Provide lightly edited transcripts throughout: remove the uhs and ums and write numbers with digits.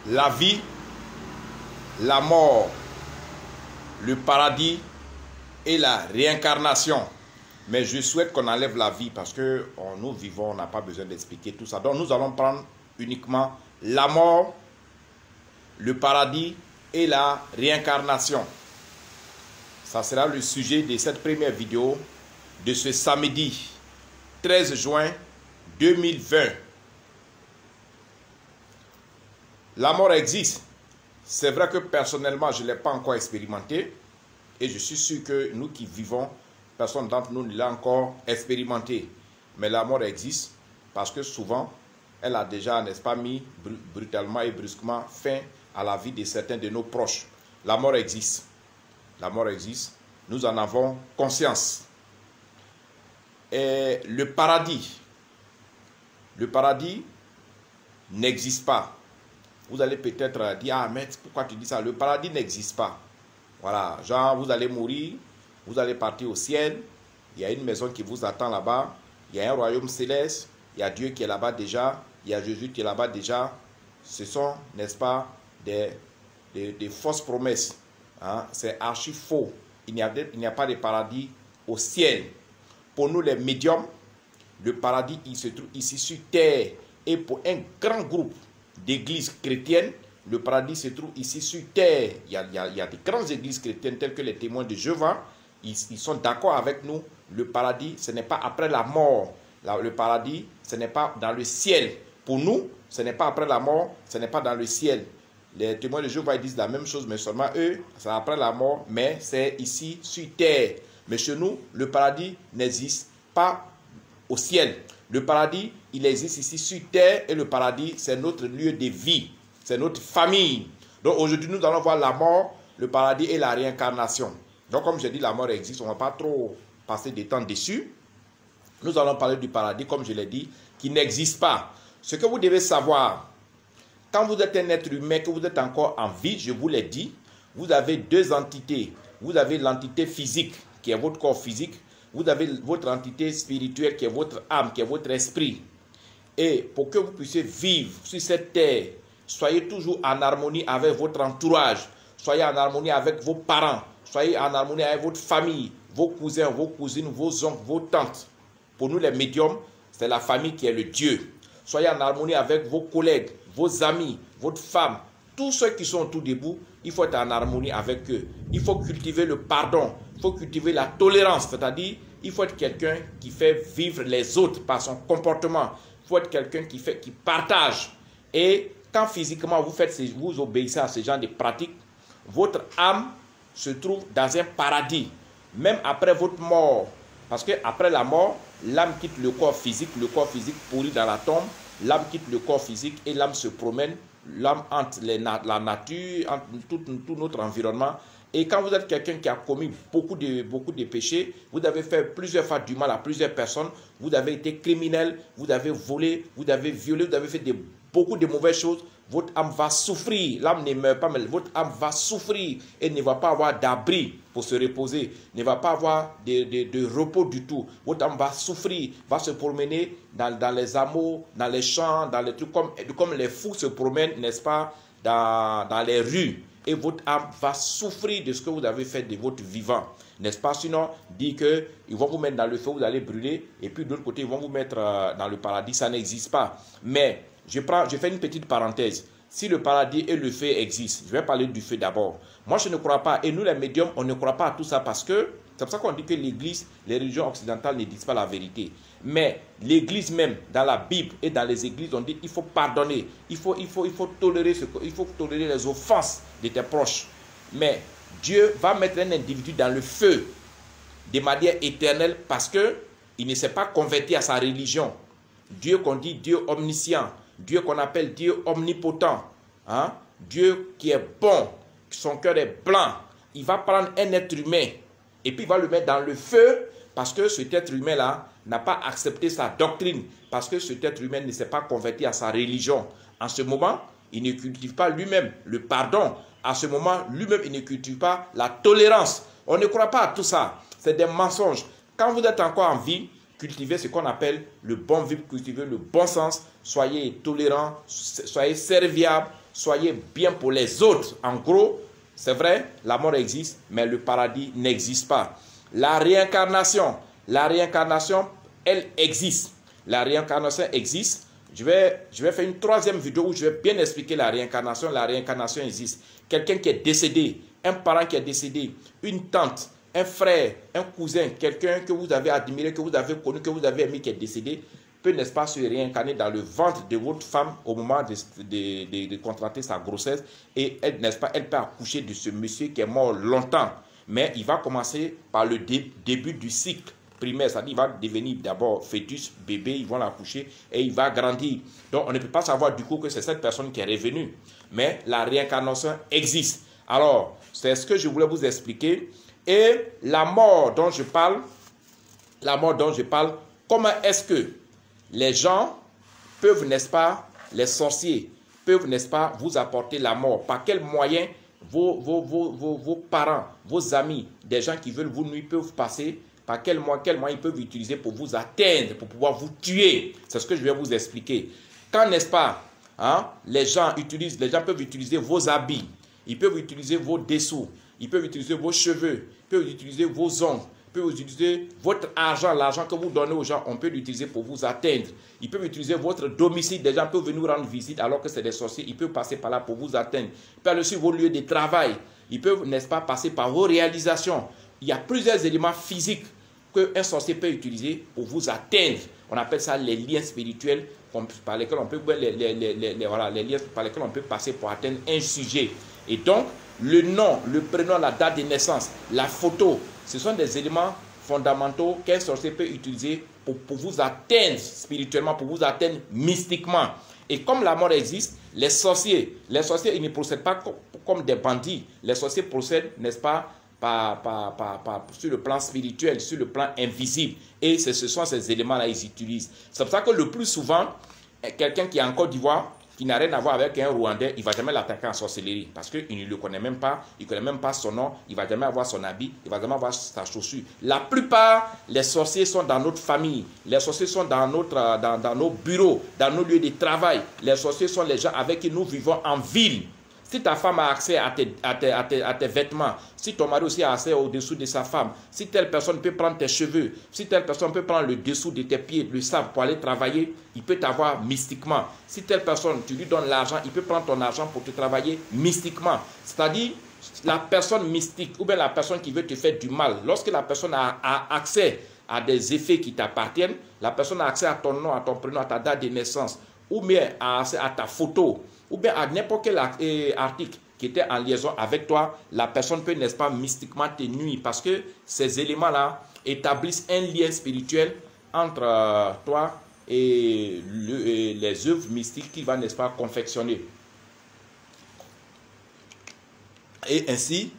la vie, la mort, le paradis et la réincarnation. Mais je souhaite qu'on enlève la vie parce que nous vivons, on n'a pas besoin d'expliquer tout ça. Donc nous allons prendre uniquement la mort, le paradis et la réincarnation. Ça sera le sujet de cette première vidéo de ce samedi 13 juin 2020. La mort existe. C'est vrai que personnellement, je ne l'ai pas encore expérimenté. Et je suis sûr que nous qui vivons, personne d'entre nous ne l'a encore expérimenté. Mais la mort existe parce que souvent, elle a déjà, n'est-ce pas, mis brutalement et brusquement fin à la vie de certains de nos proches. La mort existe. La mort existe. Nous en avons conscience. Et le paradis n'existe pas. Vous allez peut-être dire, ah mais pourquoi tu dis ça? Le paradis n'existe pas. Voilà, genre vous allez mourir, vous allez partir au ciel, il y a une maison qui vous attend là-bas, il y a un royaume céleste, il y a Dieu qui est là-bas déjà, il y a Jésus qui est là-bas déjà. Ce sont, n'est-ce pas, des fausses promesses. Hein? C'est archi faux. Il n'y a pas de paradis au ciel. Pour nous les médiums, le paradis il se trouve ici sur terre. Et pour un grand groupe d'églises chrétiennes, le paradis se trouve ici sur terre. Il y a des grandes églises chrétiennes telles que les témoins de Jéhovah. Ils sont d'accord avec nous. Le paradis, ce n'est pas après la mort. Le paradis, ce n'est pas dans le ciel. Pour nous, ce n'est pas après la mort, ce n'est pas dans le ciel. Les témoins de Jéhovah ils disent la même chose, mais seulement eux, c'est après la mort, mais c'est ici sur terre. Mais chez nous, le paradis n'existe pas au ciel. Le paradis, il existe ici sur terre et le paradis, c'est notre lieu de vie. C'est notre famille. Donc aujourd'hui, nous allons voir la mort, le paradis et la réincarnation. Donc comme j'ai dit, la mort existe. On ne va pas trop passer du temps dessus. Nous allons parler du paradis, comme je l'ai dit, qui n'existe pas. Ce que vous devez savoir, quand vous êtes un être humain, que vous êtes encore en vie, je vous l'ai dit, vous avez deux entités. Vous avez l'entité physique, qui est votre corps physique. Vous avez votre entité spirituelle, qui est votre âme, qui est votre esprit. Et pour que vous puissiez vivre sur cette terre, soyez toujours en harmonie avec votre entourage. Soyez en harmonie avec vos parents. Soyez en harmonie avec votre famille, vos cousins, vos cousines, vos oncles, vos tantes. Pour nous les médiums, c'est la famille qui est le Dieu. Soyez en harmonie avec vos collègues, vos amis, votre femme. Tous ceux qui sont tout debout, il faut être en harmonie avec eux. Il faut cultiver le pardon. Il faut cultiver la tolérance. C'est-à-dire, il faut être quelqu'un qui fait vivre les autres par son comportement. Il faut être quelqu'un qui partage. Et quand physiquement vous obéissez à ce genre de pratiques, votre âme se trouve dans un paradis. Même après votre mort. Parce qu'après la mort, l'âme quitte le corps physique pourrit dans la tombe. L'âme quitte le corps physique et l'âme se promène. L'âme entre la nature, entre tout notre environnement. Et quand vous êtes quelqu'un qui a commis beaucoup de péchés, vous avez fait plusieurs fois du mal à plusieurs personnes, vous avez été criminel, vous avez volé, vous avez violé, vous avez fait beaucoup de mauvaises choses, votre âme va souffrir. L'âme ne meurt pas, mais votre âme va souffrir et ne va pas avoir d'abri pour se reposer, ne va pas avoir de repos du tout. Votre âme va souffrir, va se promener dans les hameaux, dans les champs, dans les trucs comme les fous se promènent, n'est-ce pas, dans les rues. Et votre âme va souffrir de ce que vous avez fait de votre vivant. N'est-ce pas? Sinon, dit qu'ils vont vous mettre dans le feu, vous allez brûler. Et puis de l'autre côté, ils vont vous mettre dans le paradis. Ça n'existe pas. Mais je fais une petite parenthèse. Si le paradis et le feu existent, je vais parler du feu d'abord. Moi, je ne crois pas. Et nous, les médiums, on ne croit pas à tout ça parce que c'est pour ça qu'on dit que l'Église, les religions occidentales ne disent pas la vérité. Mais l'Église même, dans la Bible et dans les églises, on dit qu'il faut pardonner. Il faut tolérer les offenses de tes proches. Mais Dieu va mettre un individu dans le feu de manière éternelle parce qu'il ne s'est pas converti à sa religion. Dieu qu'on dit Dieu omniscient, Dieu qu'on appelle Dieu omnipotent, hein? Dieu qui est bon, son cœur est blanc. Il va prendre un être humain et puis il va le mettre dans le feu parce que cet être humain-là n'a pas accepté sa doctrine, parce que cet être humain ne s'est pas converti à sa religion. En ce moment, il ne cultive pas lui-même le pardon. À ce moment, lui-même, il ne cultive pas la tolérance. On ne croit pas à tout ça. C'est des mensonges. Quand vous êtes encore en vie, cultivez ce qu'on appelle le bon vivre, cultivez le bon sens. Soyez tolérants, soyez serviables, soyez bien pour les autres. En gros, c'est vrai, la mort existe, mais le paradis n'existe pas. La réincarnation, elle existe. La réincarnation existe. Je vais faire une troisième vidéo où je vais bien expliquer la réincarnation. La réincarnation existe. Quelqu'un qui est décédé, un parent qui est décédé, une tante, un frère, un cousin, quelqu'un que vous avez admiré, que vous avez connu, que vous avez aimé qui est décédé, peut, n'est-ce pas, se réincarner dans le ventre de votre femme au moment de contracter sa grossesse. Et elle, n'est-ce pas, elle peut accoucher de ce monsieur qui est mort longtemps. Mais il va commencer par le début du cycle primaire, c'est-à-dire il va devenir d'abord fœtus, bébé, ils vont l'accoucher et il va grandir. Donc on ne peut pas savoir du coup que c'est cette personne qui est revenue. Mais la réincarnation existe. Alors, c'est ce que je voulais vous expliquer. Et la mort dont je parle, comment est-ce que les gens peuvent, n'est-ce pas, les sorciers peuvent, n'est-ce pas, vous apporter la mort? Par quel moyen vos parents, vos amis, des gens qui veulent vous nuire peuvent passer? Par quel moyen ils peuvent utiliser pour vous atteindre, pour pouvoir vous tuer? C'est ce que je vais vous expliquer. Quand, n'est-ce pas, hein, les gens peuvent utiliser vos habits, ils peuvent utiliser vos dessous, ils peuvent utiliser vos cheveux, ils peuvent utiliser vos ongles, ils peuvent utiliser votre argent, l'argent que vous donnez aux gens, on peut l'utiliser pour vous atteindre. Ils peuvent utiliser votre domicile, des gens peuvent venir rendre visite alors que c'est des sorciers, ils peuvent passer par là pour vous atteindre. Ils peuvent aussi vos lieux de travail, ils peuvent, n'est-ce pas, passer par vos réalisations. Il y a plusieurs éléments physiques qu'un sorcier peut utiliser pour vous atteindre. On appelle ça les liens spirituels par lesquels on peut, les liens par lesquels on peut passer pour atteindre un sujet. Et donc, le nom, le prénom, la date de naissance, la photo, ce sont des éléments fondamentaux qu'un sorcier peut utiliser pour vous atteindre spirituellement, pour vous atteindre mystiquement. Et comme la mort existe, les sorciers, ils ne procèdent pas comme des bandits. Les sorciers procèdent, n'est-ce pas, sur le plan spirituel, sur le plan invisible. Et ce sont ces éléments-là qu'ils utilisent. C'est pour ça que le plus souvent, quelqu'un qui est en Côte d'Ivoire, qui n'a rien à voir avec un Rwandais, il ne va jamais l'attaquer en sorcellerie. Parce qu'il ne le connaît même pas, il ne connaît même pas son nom, il ne va jamais avoir son habit, il ne va jamais avoir sa chaussure. La plupart, les sorciers sont dans notre famille. Les sorciers sont dans nos bureaux, dans nos lieux de travail. Les sorciers sont les gens avec qui nous vivons en ville. Si ta femme a accès à tes vêtements, si ton mari aussi a accès au-dessous de sa femme, si telle personne peut prendre tes cheveux, si telle personne peut prendre le dessous de tes pieds, le sable pour aller travailler, il peut t'avoir mystiquement. Si telle personne, tu lui donnes l'argent, il peut prendre ton argent pour te travailler mystiquement. C'est-à-dire, la personne mystique ou bien la personne qui veut te faire du mal, lorsque la personne a accès à des effets qui t'appartiennent, la personne a accès à ton nom, à ton prénom, à ta date de naissance, ou bien a accès à ta photo, ou bien à n'importe quel article qui était en liaison avec toi, la personne peut, n'est-ce pas, mystiquement te nuire parce que ces éléments-là établissent un lien spirituel entre toi et les œuvres mystiques qu'il va, n'est-ce pas, confectionner. Et ainsi,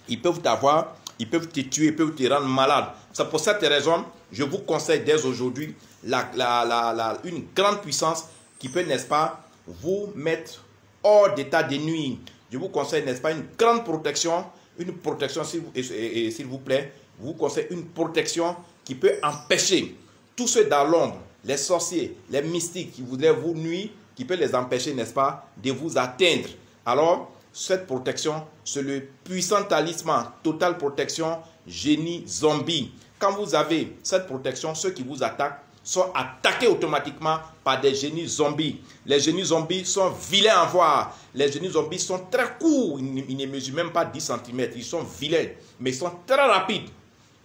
ils peuvent t'avoir, ils peuvent te tuer, ils peuvent te rendre malade. C'est pour cette raison, je vous conseille dès aujourd'hui une grande puissance qui peut, n'est-ce pas, vous mettre hors d'état de nuire. Je vous conseille, n'est-ce pas, une grande protection, s'il vous plaît, je vous conseille une protection qui peut empêcher tous ceux dans l'ombre, les sorciers, les mystiques qui voudraient vous nuire, qui peut les empêcher, n'est-ce pas, de vous atteindre. Alors, cette protection, c'est le puissant talisman, Total Protection Génie Zombie. Quand vous avez cette protection, ceux qui vous attaquent sont attaqués automatiquement par des génies zombies. Les génies zombies sont vilains à voir. Les génies zombies sont très courts. Ils ne mesurent même pas 10 cm. Ils sont vilains, mais ils sont très rapides.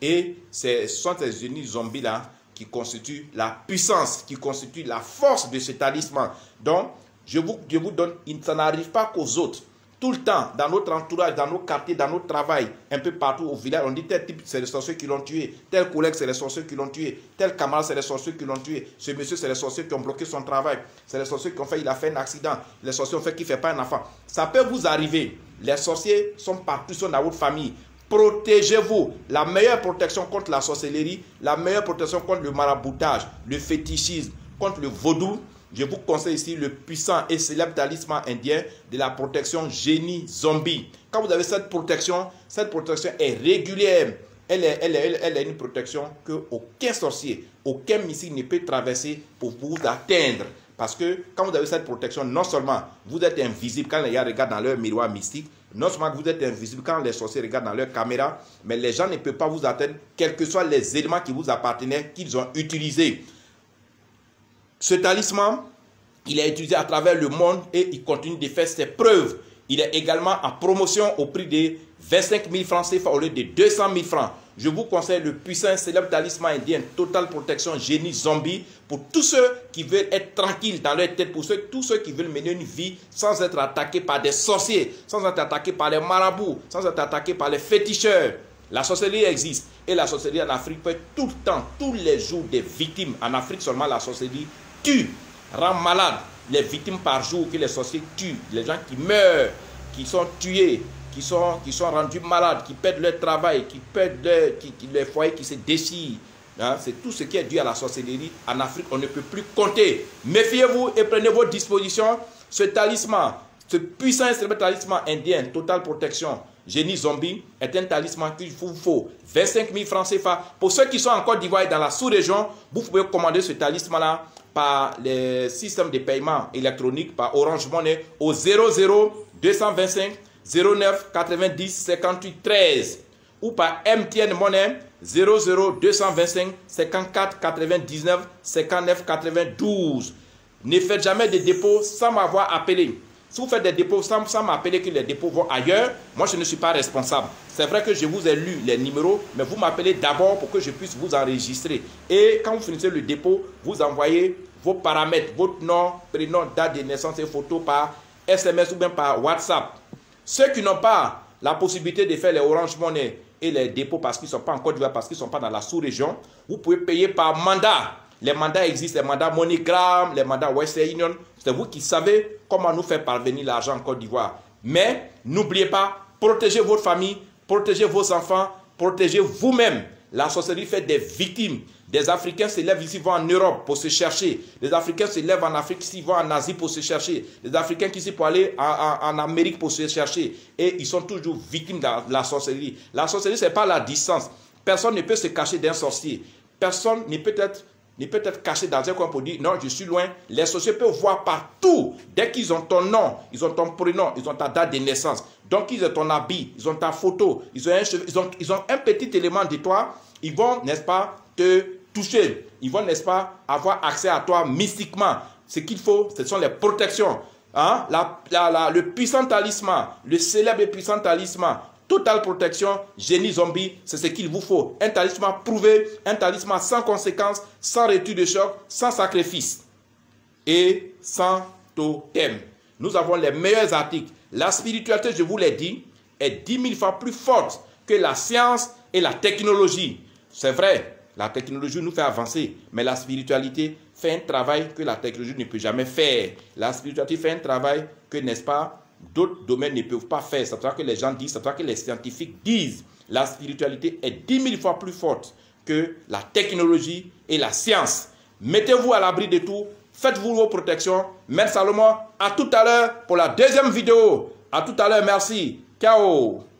Et ce sont ces génies zombies-là qui constituent la puissance, qui constituent la force de ce talisman. Donc, je vous donne, ça n'arrive pas qu'aux autres. Tout le temps, dans notre entourage, dans nos quartiers, dans notre travail, un peu partout au village, on dit tel type, c'est les sorciers qui l'ont tué. Tel collègue, c'est les sorciers qui l'ont tué. Tel camarade, c'est les sorciers qui l'ont tué. Ce monsieur, c'est les sorciers qui ont bloqué son travail. C'est les sorciers qui ont fait, il a fait un accident. Les sorciers ont fait qu'il ne fait pas un enfant. Ça peut vous arriver. Les sorciers sont partout, sont dans votre famille. Protégez-vous. La meilleure protection contre la sorcellerie, la meilleure protection contre le maraboutage, le fétichisme, contre le vaudou, je vous conseille ici le puissant et célèbre talisman indien de la protection génie zombie. Quand vous avez cette protection est régulière. Elle est une protection que aucun sorcier, aucun mystique ne peut traverser pour vous atteindre. Parce que quand vous avez cette protection, non seulement vous êtes invisible quand les gens regardent dans leur miroir mystique, non seulement vous êtes invisible quand les sorciers regardent dans leur caméra, mais les gens ne peuvent pas vous atteindre, quels que soient les éléments qui vous appartenaient, qu'ils ont utilisés. Ce talisman, il est utilisé à travers le monde et il continue de faire ses preuves. Il est également en promotion au prix de 25 000 francs CFA au lieu de 200 000 francs. Je vous conseille le puissant célèbre talisman indien Total Protection Génie Zombie pour tous ceux qui veulent être tranquilles dans leur tête, pour tous ceux qui veulent mener une vie sans être attaqués par des sorciers, sans être attaqués par les marabouts, sans être attaqués par les féticheurs. La sorcellerie existe et la sorcellerie en Afrique peut tout le temps, tous les jours des victimes. En Afrique seulement la sorcellerie tue, rend malade les victimes par jour que les sorciers tuent, les gens qui meurent, qui sont tués, qui sont rendus malades, qui perdent leur travail, qui perdent les foyers qui se déchirent. Hein? C'est tout ce qui est dû à la sorcellerie. En Afrique, on ne peut plus compter. Méfiez-vous et prenez vos dispositions. Ce talisman, ce puissant talisman indien, Total Protection, Génie Zombie, est un talisman qu'il vous faut 25 000 francs CFA. Pour ceux qui sont en Côte d'Ivoire et dans la sous-région, vous pouvez commander ce talisman-là par les systèmes de paiement électronique, par Orange Money au 00 225 09 90 58 13 ou par MTN Money 00 225 54 99 59 92. Ne faites jamais de dépôts sans m'avoir appelé. Si vous faites des dépôts sans m'appeler que les dépôts vont ailleurs, moi je ne suis pas responsable. C'est vrai que je vous ai lu les numéros, mais vous m'appelez d'abord pour que je puisse vous enregistrer. Et quand vous finissez le dépôt, vous envoyez vos paramètres, votre nom, prénom, date de naissance et photo par SMS ou bien par WhatsApp. Ceux qui n'ont pas la possibilité de faire les Orange Money et les dépôts parce qu'ils ne sont pas en Côte d'Ivoire, parce qu'ils ne sont pas dans la sous-région, vous pouvez payer par mandat. Les mandats existent, les mandats MoneyGram, les mandats Western Union. C'est vous qui savez comment nous faire parvenir l'argent en Côte d'Ivoire. Mais n'oubliez pas, protégez votre famille, protégez vos enfants, protégez vous-même. La sorcellerie fait des victimes. Des Africains se lèvent ici, vont en Europe pour se chercher. Des Africains se lèvent en Afrique ici, vont en Asie pour se chercher. Des Africains qui sont pour aller en Amérique pour se chercher. Et ils sont toujours victimes de la sorcellerie. La sorcellerie, ce n'est pas la distance. Personne ne peut se cacher d'un sorcier. Personne ne peut être caché dans un coin pour dire non, je suis loin. Les sorciers peuvent voir partout. Dès qu'ils ont ton nom, ils ont ton prénom, ils ont ta date de naissance. Donc ils ont ton habit, ils ont ta photo, ils ont un petit élément de toi. Ils vont, n'est-ce pas, te toucher. Ils vont, n'est-ce pas, avoir accès à toi mystiquement. Ce qu'il faut, ce sont les protections. Hein? Le puissant talisman, le célèbre et puissant talisman, Total Protection, Génie Zombie, c'est ce qu'il vous faut. Un talisman prouvé, un talisman sans conséquences, sans retour de choc, sans sacrifice et sans totem. Nous avons les meilleurs articles. La spiritualité, je vous l'ai dit, est 10 000 fois plus forte que la science et la technologie. C'est vrai, la technologie nous fait avancer, mais la spiritualité fait un travail que la technologie ne peut jamais faire. La spiritualité fait un travail que, n'est-ce pas, d'autres domaines ne peuvent pas faire. C'est pour ça que les gens disent, c'est pour ça que les scientifiques disent, la spiritualité est 10 000 fois plus forte que la technologie et la science. Mettez-vous à l'abri de tout, faites-vous vos protections. Maître Salomon, à tout à l'heure pour la deuxième vidéo. À tout à l'heure, merci. Ciao.